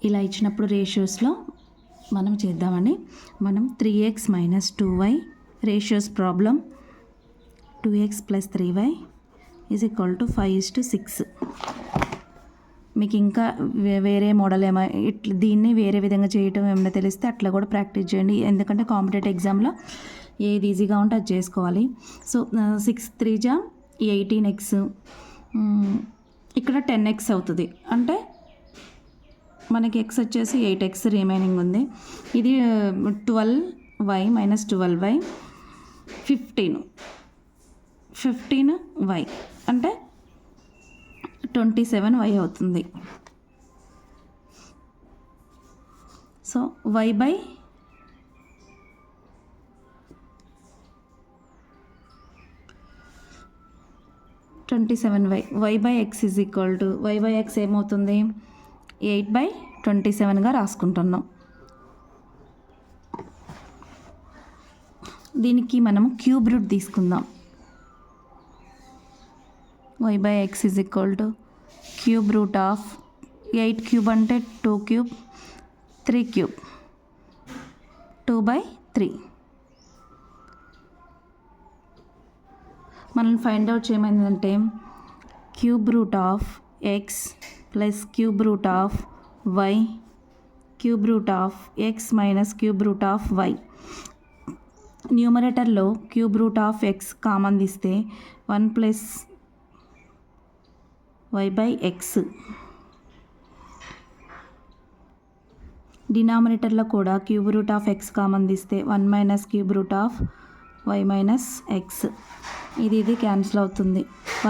ఇలా ఇచ్చినప్పుడు రేషియోస్లో మనం చేద్దామండి. మనం 3x - 2y ratios problem 2x + 3y = 5:6. మీకు ఇంకా వేరే మోడల్ ఇట్లా దీన్ని వేరే విధంగా చేయటం ఏమైనా తెలిస్తే అట్లా కూడా ప్రాక్టీస్ చేయండి. ఎందుకంటే కాంపిటేటివ్ ఎగ్జామ్లో ఏది ఈజీగా ఉంటే అది చేసుకోవాలి. సో 6 × 3 = 18x, ఇక్కడ 10x అవుతుంది. అంటే మనకి x వచ్చేసి 8x రిమైనింగ్ ఉంది. ఇది 12y - 12y 15y అంటే 27y అవుతుంది. So y by 27y, y by x y by x ఏమవుతుంది 8/27గా రాసుకుంటున్నాం. దీనికి మనము క్యూబ్ రూట్ తీసుకుందాం. y by x cube root of 8 cube అంటే 2 క్యూబ్, 3 క్యూబ్ 2/3. మనం ఫైండ్ అవుట్ చేయమైందంటే cube root of x plus cube root of y cube root of x minus cube root of y. న్యూమరేటర్లో cube root of x common తీస్తే 1 + y/x. డినామినేటర్లో కూడా cube root of x common తీస్తే 1 - cube root of y - x. ఇది cancel అవుతుంది.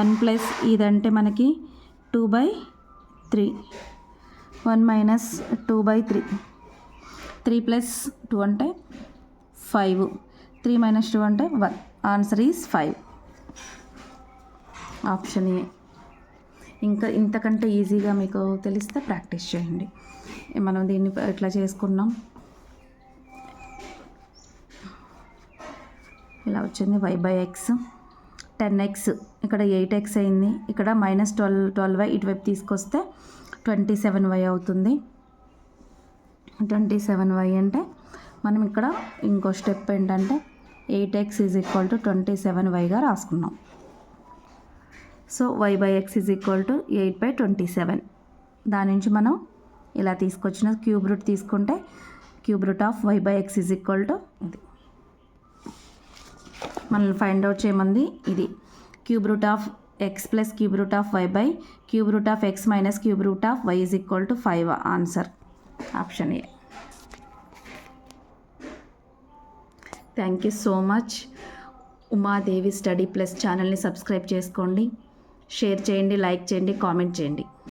1 + ఇదంటే మనకి 2/3, 1 - 2/3, 3 + 2 అంటే 5, 3 - 2 అంటే 1. Answer is 5. Option A. ఇంకా ఇంతకంటే ఈజీగా మీకు తెలిస్తే ప్రాక్టీస్ చేయండి. మనం దీన్ని ఎట్లా చేసుకున్నాం, ఇలా వచ్చింది y by x 10x, ఇక్కడ 8x అయింది. ఇక్కడ -12y ఇటువైపు తీసుకొస్తే 27y అవుతుంది. 27y అంటే మనం ఇక్కడ ఇంకో స్టెప్ ఏంటంటే 8x = 27yగా రాసుకున్నాం. So y by x = 8/27. దాని నుంచి మనం ఇలా తీసుకొచ్చిన క్యూబ్ రూట్ తీసుకుంటే cube root of y by x ఇది. మనం ఫైండ్ అవుట్ చేయమంది ఇది cube root of x plus cube root of y by cube root of x minus cube root of y = 5. Answer option A. Thank you so much. Umadevi study plus ఛానల్ని subscribe చేసుకోండి, share చేయండి, like చేయండి, comment చేయండి.